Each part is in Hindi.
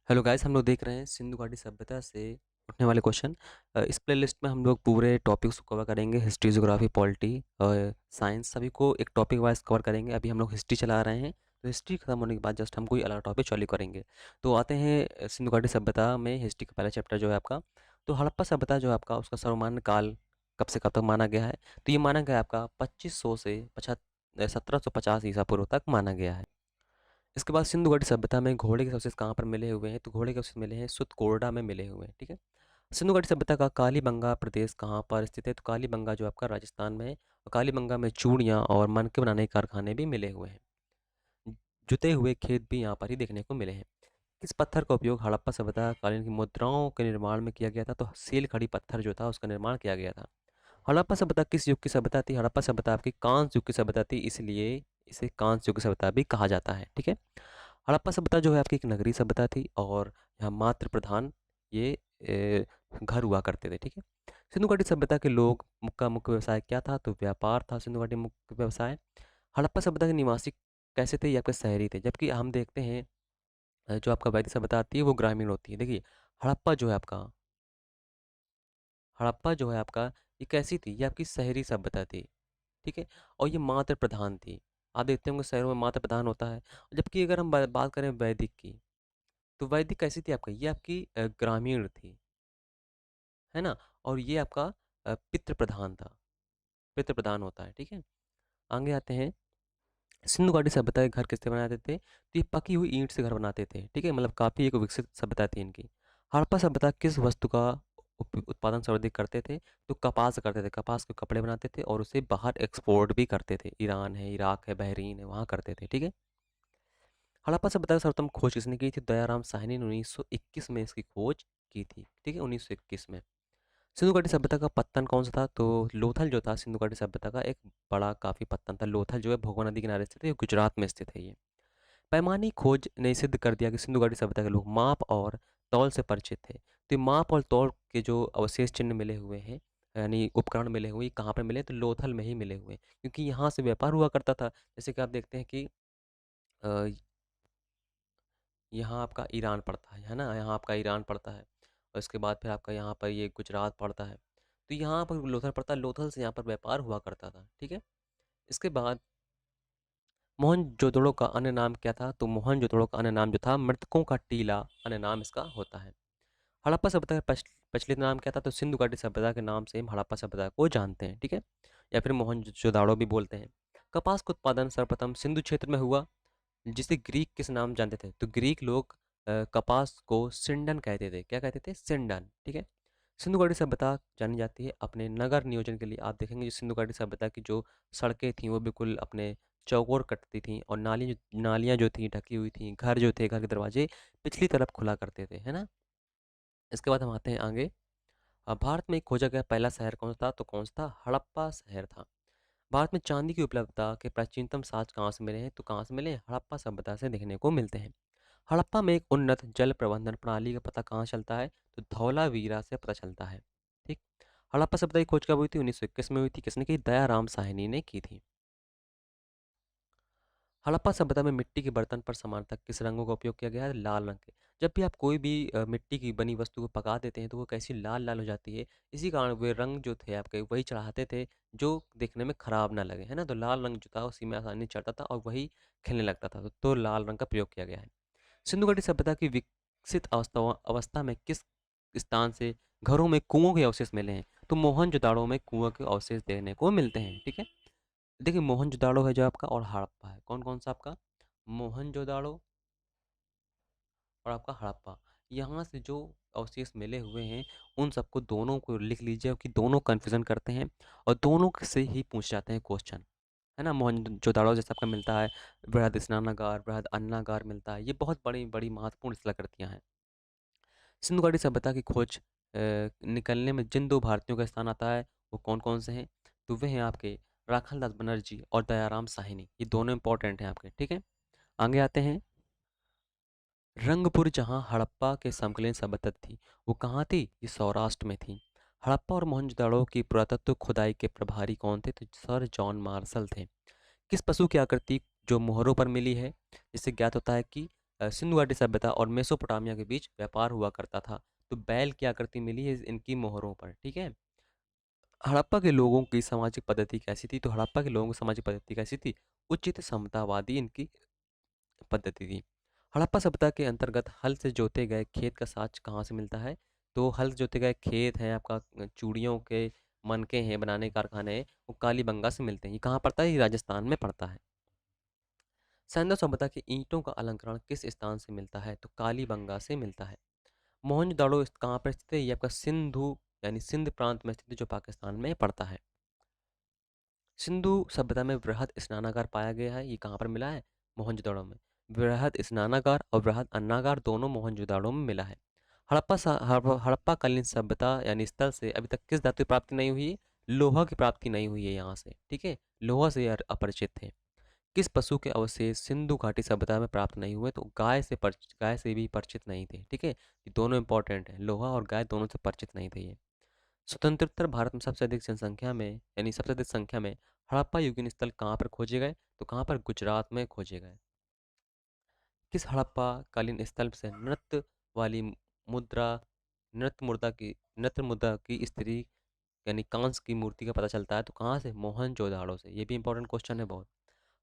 हेलो गाइस, हम लोग देख रहे हैं सिंधु घाटी सभ्यता से उठने वाले क्वेश्चन। इस प्लेलिस्ट में हम लोग पूरे टॉपिक्स को कवर करेंगे। हिस्ट्री, ज्योग्राफी, पॉलिटी और साइंस सभी को एक टॉपिक वाइज कवर करेंगे। अभी हम लोग हिस्ट्री चला रहे हैं, तो हिस्ट्री खत्म होने के बाद जस्ट हम कोई अलग टॉपिक चालू करेंगे। तो आते हैं सिंधु घाटी सभ्यता में। हिस्ट्री का पहला चैप्टर जो है आपका, तो हड़प्पा सभ्यता जो है आपका, उसका सर्वमान्य काल कब से कब तक माना गया है? तो ये माना गया है आपका 2500 से 1750 ईसा पूर्व तक माना गया है। इसके बाद सिंधु घाटी सभ्यता में घोड़े के अवशेष कहाँ पर मिले हुए हैं? तो घोड़े के अवशेष मिले हैं सुतकोरडा में मिले हुए हैं। ठीक है। सिंधु घाटी सभ्यता का कालीबंगा प्रदेश कहाँ पर स्थित है? तो कालीबंगा जो आपका राजस्थान में है, और कालीबंगा में चूड़ियाँ और मनके बनाने के कारखाने भी मिले हुए हैं। जुते हुए खेत भी यहाँ पर ही देखने को मिले हैं। किस पत्थर का उपयोग हड़प्पा सभ्यता कालीन की मुद्राओं के निर्माण में किया गया था? तो सील खड़ी पत्थर जो था उसका निर्माण किया गया था। हड़प्पा सभ्यता किस युग की सभ्यता थी? हड़प्पा सभ्यता आपकी कांस्य युग की सभ्यता थी, इसलिए इसे कांस्य युग की सभ्यता भी कहा जाता है। ठीक है। हड़प्पा सभ्यता जो है आपकी एक नगरीय सभ्यता थी, और यहाँ मातृ प्रधान ये घर हुआ करते थे। ठीक है। सिंधु घाटी सभ्यता के लोग का मुख्य व्यवसाय क्या था? तो व्यापार था सिंधु घाटी मुख्य व्यवसाय। हड़प्पा सभ्यता के निवासी कैसे थे? ये आपके शहरी थे, जबकि हम देखते हैं जो आपका वैदिक सभ्यता आती है वो ग्रामीण होती है। देखिए, हड़प्पा जो है आपका हड़प्पा जो है आपका, ये कैसी थी? ये आपकी शहरी सभ्यता थी। ठीक है। और ये मातृ प्रधान थी। आप देखते होंगे शहरों में मातृ प्रधान होता है। जबकि अगर हम बात करें वैदिक की, तो वैदिक कैसी थी आपका? ये आपकी ग्रामीण थी, है ना। और ये आपका पितृ प्रधान था, पितृ प्रधान होता है। ठीक है। आगे आते हैं। सिंधु घाटी सभ्यता के घर किससे बनाते थे? तो ये पकी हुई ईंट से घर बनाते थे। ठीक है, मतलब काफ़ी एक विकसित सभ्यता थी इनकी। हड़प्पा सभ्यता किस वस्तु का उत्पादन सर्वाधिक करते थे? तो कपास करते थे। कपास के कपड़े बनाते थे और उसे बाहर एक्सपोर्ट भी करते थे। ईरान है, इराक है, बहरीन है, वहाँ करते थे। ठीक है। हड़प्पा सभ्यता की सर्वप्रथम खोज किसने की थी? दयाराम साहनी ने 1921 में इसकी खोज की थी। ठीक है, 1921 में। सिंधु घाटी सभ्यता का पत्तन कौन सा था? तो लोथल जो था सिंधु घाटी सभ्यता का एक बड़ा काफी पत्तन था। लोथल जो है भोगवा नदी किनारे स्थित है, ये गुजरात में स्थित है। ये पैमानी खोज ने सिद्ध कर दिया कि सिंधु घाटी सभ्यता के लोग माप और तौल से परिचित थे। तो ये माप और तौल के जो अवशेष चिन्ह मिले हुए हैं, यानी उपकरण मिले हुए, ये कहाँ पर मिले? तो लोथल में ही मिले हुए हैं, क्योंकि यहाँ से व्यापार हुआ करता था। जैसे कि आप देखते हैं कि अ, यहाँ आपका ईरान पड़ता है ना, यहाँ आपका ईरान पड़ता है, और इसके बाद फिर आपका यहाँ पर ये गुजरात पड़ता है। तो यहाँ पर लोथल पड़ता है, लोथल से यहाँ पर व्यापार हुआ करता था। ठीक है। इसके बाद मोहनजोदड़ो का अन्य नाम क्या था? तो मोहनजोदड़ो का अन्य नाम जो था मृतकों का टीला, अन्य नाम इसका होता है। हड़प्पा सभ्यता का प्रचलित नाम क्या था? तो सिंधु घाटी सभ्यता के नाम से हम हड़प्पा सभ्यता को जानते हैं। ठीक है, या फिर मोहनजोदाड़ो भी बोलते हैं। कपास का उत्पादन सर्वप्रथम सिंधु क्षेत्र में हुआ, जिसे ग्रीक किस नाम जानते थे? तो ग्रीक लोग कपास को सिंडन कहते थे। क्या कहते थे? सिंडन। ठीक है। सिंधु घाटी सभ्यता जानी जाती है अपने नगर नियोजन के लिए। आप देखेंगे जो सिंधु घाटी सभ्यता की जो सड़कें थीं वो बिल्कुल अपने चौकोर कटती थीं, और नालियाँ जो थीं ढकी हुई थीं। घर जो थे, घर के दरवाजे पिछली तरफ खुला करते थे, है ना। इसके बाद हम आते हैं आगे। भारत में खोजा गया पहला शहर कौन सा था? तो कौन सा था? हड़प्पा शहर था। भारत में चांदी की उपलब्धता के प्राचीनतम साक्ष्य कहाँ से मिले हैं? तो कहाँ से मिले हैं? हड़प्पा सभ्यता से देखने को मिलते हैं। हड़प्पा में एक उन्नत जल प्रबंधन प्रणाली का पता कहाँ चलता है? तो धौलावीरा से पता चलता है। ठीक। हड़प्पा सभ्यता की खोज कब हुई थी? 1921 में हुई थी। किसने की? दयाराम साहनी ने की थी। हड़प्पा सभ्यता में मिट्टी के बर्तन पर सामान्यतः किस रंगों का उपयोग किया गया है? लाल रंग के। जब भी आप कोई भी मिट्टी की बनी वस्तु को पका देते हैं तो वो कैसी लाल लाल हो जाती है। इसी कारण वे रंग जो थे आपके वही चढ़ाते थे, जो देखने में खराब ना लगे, है ना। तो लाल रंग जो था उसी में आसानी चढ़ता था और वही खिलने लगता था, तो लाल रंग का प्रयोग किया गया है। सिंधु घाटी सभ्यता की विकसित अवस्था में किस स्थान से घरों में कुओं के अवशेष मिले हैं? तो मोहनजोदाड़ो में कुओं के अवशेष देखने को मिलते हैं। ठीक है। देखिए, मोहनजोदाड़ो है जो आपका, और हड़प्पा है। कौन कौन सा आपका? मोहनजोदाड़ो और आपका हड़प्पा। यहाँ से जो अवशेष मिले हुए हैं उन सबको दोनों को लिख लीजिए, कि दोनों कन्फ्यूजन करते हैं और दोनों से ही पूछ जाते हैं क्वेश्चन, है ना। मोहनजोदाड़ो जैसे आपका मिलता है बृहद स्नानागार, बृहद अन्नागार मिलता है। ये बहुत बड़ी बड़ी महत्वपूर्ण स्थलाकृतियाँ हैं। सिंधु घाटी सभ्यता की खोज निकलने में जिन दो भारतीयों का स्थान आता है वो कौन कौन से हैं? तो वे हैं आपके राखाल दास बनर्जी और दयाराम साहनी। ये दोनों इंपॉर्टेंट हैं आपके। ठीक है। आगे आते हैं। रंगपुर, जहाँ हड़प्पा के समकालीन सभ्यता थी, वो कहाँ थी? ये सौराष्ट्र में थी। हड़प्पा और मोहनजोदड़ो की पुरातत्व खुदाई के प्रभारी कौन थे? तो सर जॉन मार्शल थे। किस पशु की आकृति जो मोहरों पर मिली है, जिससे ज्ञात होता है कि सिंधु घाटी सभ्यता और मेसोपोटामिया के बीच व्यापार हुआ करता था। तो बैल की आकृति मिली है इनकी मोहरों पर, ठीक है। हड़प्पा के लोगों की सामाजिक पद्धति कैसी थी? तो हड़प्पा के लोगों की सामाजिक पद्धति कैसी थी? उचित समतावादी इनकी पद्धति थी। हड़प्पा सभ्यता के अंतर्गत हल से जोते गए खेत का साज कहाँ से मिलता है? तो हल से जोते गए खेत हैं आपका, चूड़ियों के मनके हैं, बनाने के कारखाने हैं, वो कालीबंगा से मिलते हैं। ये कहाँ पड़ता है? ये राजस्थान में पड़ता है। सैंधव सभ्यता के ईंटों का अलंकरण किस स्थान से मिलता है? तो कालीबंगा से मिलता है। मोहनजोदड़ो कहाँ पर स्थित है? ये आपका सिंधु यानी सिंध प्रांत में स्थित है, जो पाकिस्तान में पड़ता है। सिंधु सभ्यता में वृहद स्नानागार पाया गया है। ये कहाँ पर मिला है? मोहनजोदड़ो में। वृहद स्नानागार और वृहद अन्नागार दोनों मोहनजोदड़ो में मिला है। हड़प्पा कालीन सभ्यता यानी स्थल से अभी तक किस धातु की प्राप्ति नहीं हुई है? लोहा की प्राप्ति नहीं हुई है यहाँ से, ठीक है। लोहा से यार अपरिचित थे। किस पशु के अवशेष सिंधु घाटी सभ्यता में प्राप्त नहीं हुए? तो गाय से भी परिचित नहीं थे, ठीक है। ये दोनों इंपॉर्टेंट हैं, लोहा और गाय दोनों से परिचित नहीं थे ये। स्वतंत्रोत्तर भारत में सबसे अधिक जनसंख्या में यानी सबसे अधिक संख्या में हड़प्पा युगीन स्थल कहाँ पर खोजे गए? तो कहाँ पर? गुजरात में खोजे गए। किस हड़प्पा कालीन स्थल से वाली मुद्रा नृत्य मुद्रा की स्त्री यानी कांस्य की मूर्ति का पता चलता है? तो कहाँ से? मोहनजोदाड़ो से। ये भी इंपॉर्टेंट क्वेश्चन है बहुत।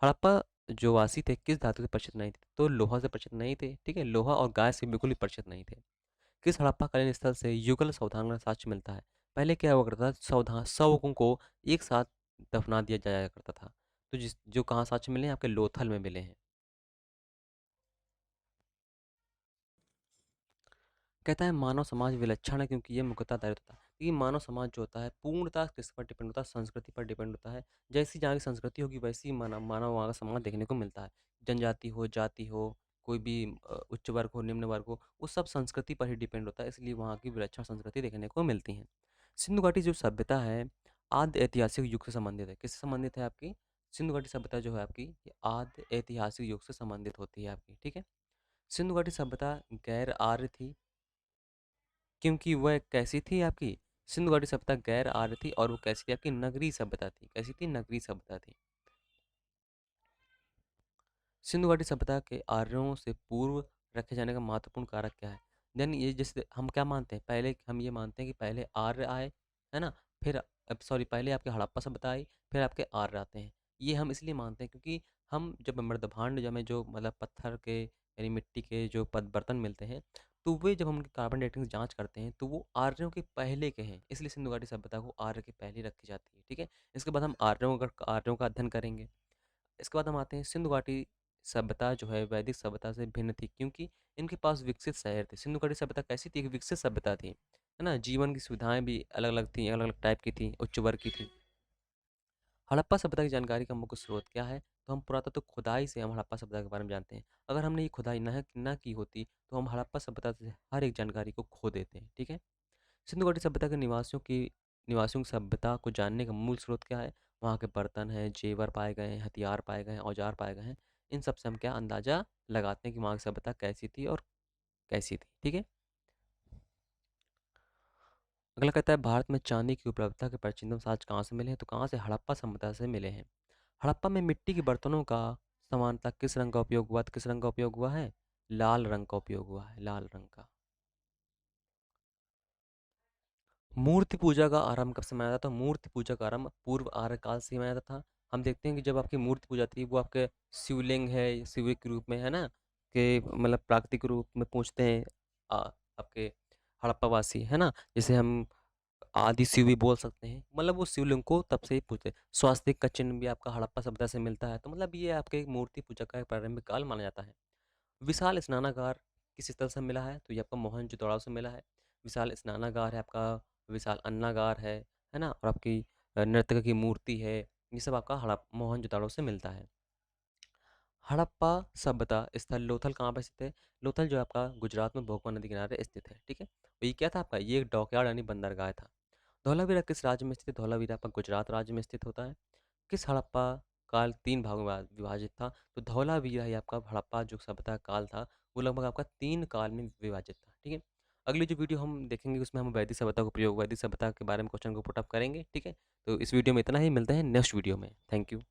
हड़प्पा जो वासी थे किस धातु से परिचित नहीं थे? तो लोहा से परिचित नहीं थे, ठीक है। लोहा और गाय से बिल्कुल भी परिचित नहीं थे। किस हड़प्पा कालीन स्थल से युगल सावधान का साक्ष्य मिलता है? पहले क्या हुआ करता था? सावधान शवों को एक साथ दफना दिया जाया करता था। तो जिस जो कहाँ साक्ष्य मिले हैं? आपके लोथल में मिले हैं। कहता है मानव समाज विलक्षण है क्योंकि ये मुख्यतः आधारित होता है। क्योंकि मानव समाज जो होता है पूर्णतः किस पर डिपेंड होता है? संस्कृति पर डिपेंड होता है। जैसी जहाँ की संस्कृति होगी वैसी ही मानव मानव वहाँ का समाज देखने को मिलता है। जनजाति हो, जाति हो, कोई भी उच्च वर्ग हो, निम्न वर्ग हो, वो सब संस्कृति पर ही डिपेंड होता है, इसलिए वहाँ की विलक्षण संस्कृति देखने को मिलती है। सिंधु घाटी जो सभ्यता है आद्य ऐतिहासिक युग से संबंधित है। किससे संबंधित है आपकी? सिंधु घाटी सभ्यता जो है आपकी ये आद्य ऐतिहासिक युग से संबंधित होती है आपकी, ठीक है। सिंधु घाटी सभ्यता गैर आर्य थी क्योंकि वह कैसी थी आपकी? सिंधु घाटी सभ्यता गैर आर्य थी और वो कैसी थी आपकी? नगरीय सभ्यता थी। कैसी थी? नगरीय सभ्यता थी। सिंधु घाटी सभ्यता के आर्यों से पूर्व रखे जाने का महत्वपूर्ण कारक क्या है? यानी ये जैसे हम क्या मानते हैं? पहले हम ये मानते हैं कि पहले आर्य आए, है ना? फिर सॉरी, पहले आपके हड़प्पा सभ्यता आई, फिर आपके आर्य आते हैं। ये हम इसलिए मानते हैं क्योंकि हम जब मृदभांड जब हमें जो मतलब पत्थर के यानी मिट्टी के जो पद बर्तन मिलते हैं, तो वे जब हम उनकी कार्बन डेटिंग जांच करते हैं तो वो आर्यों के पहले के हैं, इसलिए सिंधु घाटी सभ्यता को आर्य के पहले रखी जाती है, ठीक है। इसके बाद हम आर्यों का अध्ययन करेंगे। इसके बाद हम आते हैं सिंधु घाटी सभ्यता जो है वैदिक सभ्यता से भिन्न थी क्योंकि इनके पास विकसित शहर थे। सिंधु घाटी सभ्यता कैसी थी? एक विकसित सभ्यता थी, है ना। जीवन की सुविधाएं भी अलग अलग थी, अलग अलग टाइप की थी, उच्च वर्ग की थी। हड़प्पा सभ्यता की जानकारी का मुख्य स्रोत क्या है? तो हम पुरातत्व खुदाई से हम हड़प्पा सभ्यता के बारे में जानते हैं। अगर हमने ये खुदाई न की होती तो हम हड़प्पा सभ्यता से हर एक जानकारी को खो देते हैं, ठीक है। सिंधु घाटी सभ्यता के निवासियों की सभ्यता को जानने का मूल स्रोत क्या है? वहाँ के बर्तन हैं, जेवर पाए गए हैं, हथियार पाए गए हैं, औजार पाए गए हैं। इन सब से हम क्या अंदाजा लगाते हैं कि वहाँ की सभ्यता कैसी थी और कैसी थी, ठीक है। अगला कहता है भारत में चांदी की उपलब्धता के प्राचीनतम साक्ष्य कहाँ से मिले हैं? तो कहाँ से? हड़प्पा सभ्यता से मिले हैं। हड़प्पा में मिट्टी के बर्तनों का समानता किस रंग का उपयोग हुआ? तो किस रंग का उपयोग हुआ है? लाल रंग का उपयोग हुआ है, लाल रंग का। मूर्ति पूजा का आरंभ कब से मनाया जाता था? मूर्ति पूजा का आरंभ पूर्व आर्य काल से ही मनाया जाता था। हम देखते हैं कि जब आपकी मूर्ति पूजा थी वो आपके शिवलिंग है, शिव के रूप में, है ना, कि मतलब प्राकृतिक रूप में पूछते हैं आ, आपके हड़प्पावासी, है ना। जैसे हम आदि शिव भी बोल सकते हैं, मतलब वो शिवलिंग को तब से ही पूछते हैं। स्वास्तिक का चिन्ह भी आपका हड़प्पा सभ्यता से मिलता है, तो मतलब ये आपके एक मूर्ति पूजा का एक प्रारंभिक काल माना जाता है। विशाल स्नानागार किस स्थल से मिला है? तो ये आपका मोहनजोदड़ो से मिला है। विशाल स्नानागार है आपका, विशाल अन्नागार है ना, और आपकी नर्तक की मूर्ति है। ये सब आपका मोहनजोदड़ो से मिलता है। हड़प्पा सभ्यता स्थल लोथल कहाँ पर स्थित है? लोथल जो है आपका गुजरात में भोगवा नदी किनारे स्थित है, ठीक है। और ये क्या था आपका? ये एक डॉकयार्ड यानी बंदरगाह था। धौलावीरा किस राज्य में स्थित है? धौलावीरा आपका गुजरात राज्य में स्थित होता है। किस हड़प्पा काल 3 भागों में विभाजित था? तो धौलावीरा ही आपका हड़प्पा जो सभ्यता काल था वो लगभग आपका 3 काल में विभाजित था, ठीक है। अगली जो वीडियो हम देखेंगे उसमें हम वैदिक सभ्यता का प्रयोग, वैदिक सभ्यता के बारे में क्वेश्चन को पुट अप करेंगे, ठीक है। तो इस वीडियो में इतना ही, मिलते हैं नेक्स्ट वीडियो में। Thank you.